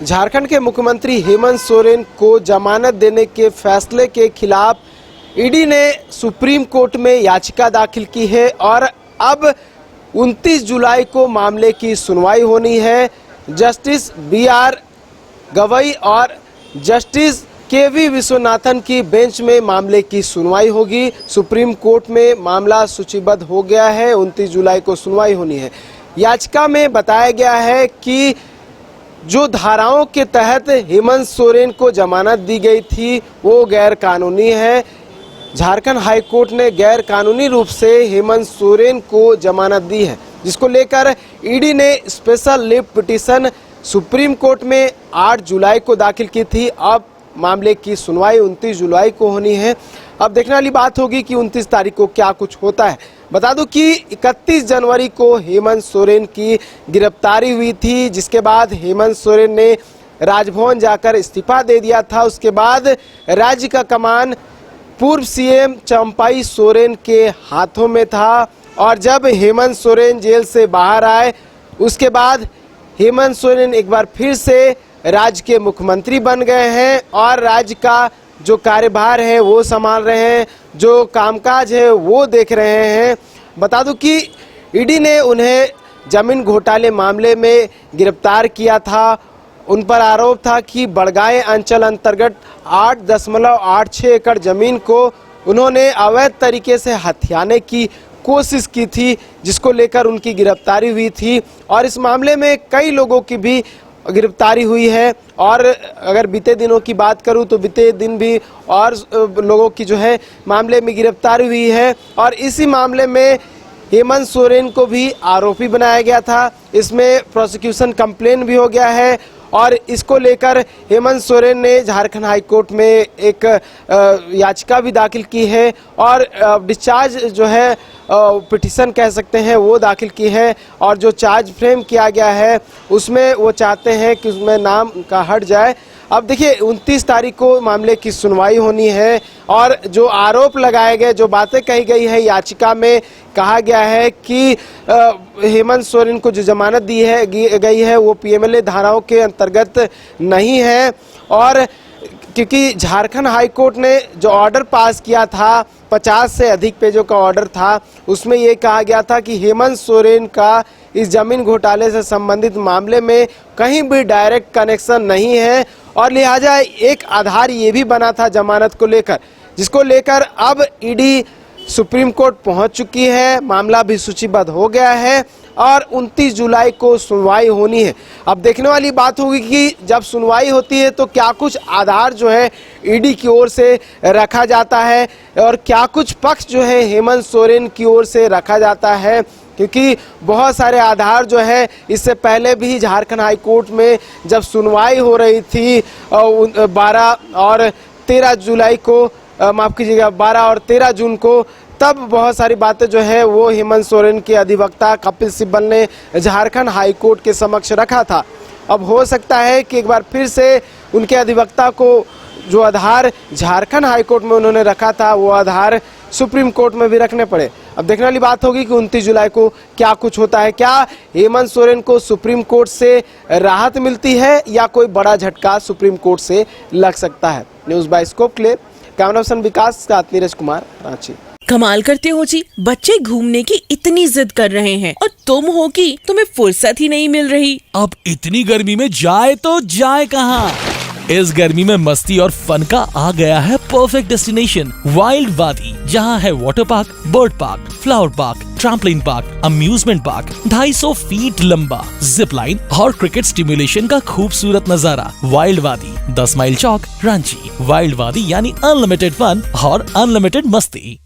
झारखंड के मुख्यमंत्री हेमंत सोरेन को जमानत देने के फैसले के खिलाफ ईडी ने सुप्रीम कोर्ट में याचिका दाखिल की है और अब 29 जुलाई को मामले की सुनवाई होनी है। जस्टिस BR गवई और जस्टिस KV विश्वनाथन की बेंच में मामले की सुनवाई होगी। सुप्रीम कोर्ट में मामला सूचीबद्ध हो गया है, 29 जुलाई को सुनवाई होनी है। याचिका में बताया गया है कि जो धाराओं के तहत हेमंत सोरेन को जमानत दी गई थी वो गैर कानूनी है। झारखंड हाई कोर्ट ने गैर कानूनी रूप से हेमंत सोरेन को जमानत दी है, जिसको लेकर ईडी ने special leave petition supreme court में 8 जुलाई को दाखिल की थी। अब मामले की सुनवाई 29 जुलाई को होनी है। अब देखने वाली बात होगी कि 29 तारीख को क्या कुछ होता है। बता दूं कि 31 जनवरी को हेमंत सोरेन की गिरफ्तारी हुई थी, जिसके बाद हेमंत सोरेन ने राजभवन जाकर इस्तीफा दे दिया था। उसके बाद राज्य का कमान पूर्व CM चंपाई सोरेन के हाथों में था और जब हेमंत सोरेन जेल से बाहर आए उसके बाद हेमंत सोरेन एक बार फिर से राज्य के मुख्यमंत्री बन गए हैं और राज्य का जो कार्यभार है वो संभाल रहे हैं, जो कामकाज है वो देख रहे हैं। बता दूं कि ईडी ने उन्हें जमीन घोटाले मामले में गिरफ्तार किया था। उन पर आरोप था कि बड़गांव अंचल अंतर्गत 8.86 एकड़ जमीन को उन्होंने अवैध तरीके से हथियाने की कोशिश की थी, जिसको लेकर उनकी गिरफ्तारी हुई थी और इस मामले में कई लोगों की भी गिरफ्तारी हुई है। और अगर बीते दिनों की बात करूं तो बीते दिन भी और लोगों की जो है मामले में गिरफ्तारी हुई है और इसी मामले में हेमंत सोरेन को भी आरोपी बनाया गया था। इसमें प्रोसिक्यूशन कंप्लेन भी हो गया है और इसको लेकर हेमंत सोरेन ने झारखंड हाई कोर्ट में एक याचिका भी दाखिल की है और डिस्चार्ज जो है पिटीशन कह सकते हैं वो दाखिल की है और जो चार्ज फ्रेम किया गया है उसमें वो चाहते हैं कि उसमें नाम का हट जाए। अब देखिए 29 तारीख को मामले की सुनवाई होनी है और जो आरोप लगाए गए, जो बातें कही गई है याचिका में, कहा गया है कि हेमंत सोरेन को जो जमानत दी है गई है वो PMLA धाराओं के अंतर्गत नहीं है और क्योंकि झारखंड हाई कोर्ट ने जो ऑर्डर पास किया था 50 से अधिक पेजों का ऑर्डर था, उसमें ये कहा गया था कि हेमंत सोरेन का इस जमीन घोटाले से संबंधित मामले में कहीं भी डायरेक्ट कनेक्शन नहीं है और लिहाजा एक आधार ये भी बना था जमानत को लेकर, जिसको लेकर अब ईडी सुप्रीम कोर्ट पहुंच चुकी है। मामला भी सूचीबद्ध हो गया है और 29 जुलाई को सुनवाई होनी है। अब देखने वाली बात होगी कि जब सुनवाई होती है तो क्या कुछ आधार जो है ईडी की ओर से रखा जाता है और क्या कुछ पक्ष जो है हेमंत सोरेन की ओर से रखा जाता है, क्योंकि बहुत सारे आधार जो है इससे पहले भी झारखंड हाई कोर्ट में जब सुनवाई हो रही थी 12 और 13 जुलाई को, माफ़ कीजिएगा 12 और 13 जून को, तब बहुत सारी बातें जो है वो हेमंत सोरेन के अधिवक्ता कपिल सिब्बल ने झारखंड हाई कोर्ट के समक्ष रखा था। अब हो सकता है कि एक बार फिर से उनके अधिवक्ता को जो आधार झारखंड हाई कोर्ट में उन्होंने रखा था वो आधार सुप्रीम कोर्ट में भी रखने पड़े। अब देखने वाली बात होगी कि 29 जुलाई को क्या कुछ होता है। क्या हेमंत सोरेन को सुप्रीम कोर्ट से राहत मिलती है या कोई बड़ा झटका सुप्रीम कोर्ट से लग सकता है। न्यूज़ बाय स्कोप के लिए कैमरा पर्सन विकास के साथ नीरज कुमार, रांची। कमाल करते हो जी, बच्चे घूमने की इतनी जिद कर रहे हैं और तुम हो कि तुम्हें फुर्सत ही नहीं मिल रही। अब इतनी गर्मी में जाए तो जाए कहाँ? इस गर्मी में मस्ती और फन का आ गया है परफेक्ट डेस्टिनेशन वाइल्ड वादी, जहाँ है water park, bird park, flower park, trampoline park, amusement park, 250 feet लंबा, जिप लाइन और क्रिकेट स्टिमुलेशन का खूबसूरत नजारा। वाइल्ड वादी, 10 माइल चौक, रांची। वाइल्ड वादी यानी अनलिमिटेड फन और अनलिमिटेड मस्ती।